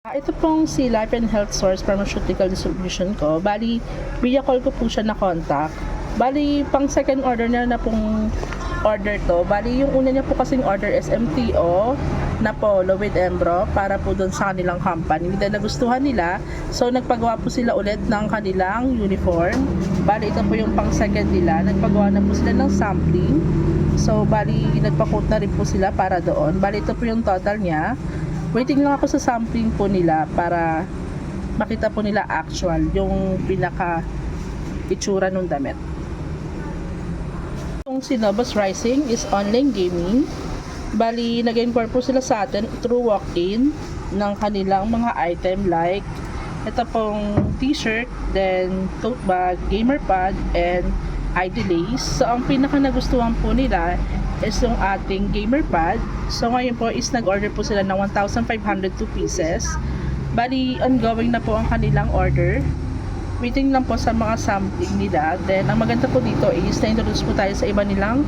Ito pong si Life and Health Source Pharmaceutical Distribution ko. Bali, via call ko po siya na contact. Bali, pang second order na pong order to. Bali, yung una niya po kasing order is MTO na polo with Embro para po doon sa kanilang company. Then nagustuhan nila, so nagpagawa po sila ulit ng kanilang uniform. Bali, ito po yung pang second nila. Nagpagawa na po sila ng sampling. So, bali, nagpa-quote na rin po sila para doon. Bali, ito po yung total niya. Waiting lang ako sa sampling po nila para makita po nila actual yung pinaka itsura ng damit. Itong si Novus Rising is online gaming. Bali, nag-inquire po sila sa atin through walk-in ng kanilang mga item like ito pong t-shirt, then tote bag, gamer pad, and ID lace. So, ang pinaka nagustuhan po nila is yung ating gamer pad. So ngayon po is nag-order po sila ng 1,502 pieces. Bali, ongoing na po ang kanilang order. Waiting lang po sa mga sampling nila. Then, ang maganda po dito is na-introduce po tayo sa iba nilang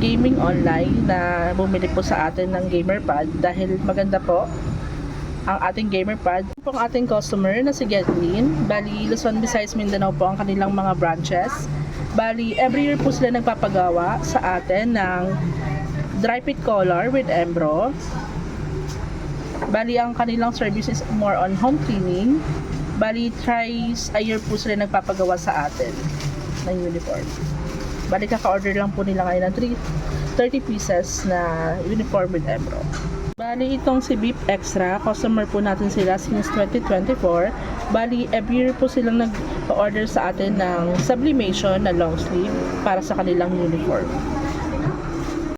gaming online na bumili po sa atin ng gamer pad dahil maganda po ang ating gamer pad. Po ang ating customer na si Getlin. Bali, Luzon, Visayas, Mindanao po ang kanilang mga branches. Bali, every year po sila nagpapagawa sa atin ng dry fit collar with Embro. Bali, ang kanilang service is more on home cleaning. Bali, thrice a year po sila nagpapagawa sa atin ng uniform. Bali, kaka-order lang po nila ngayon ng 30 pieces na uniform with Embro. Bali, itong si Beep Extra, customer po natin sila since 2024. Bali, every year po silang nag-order sa atin ng sublimation na long sleeve para sa kanilang uniform.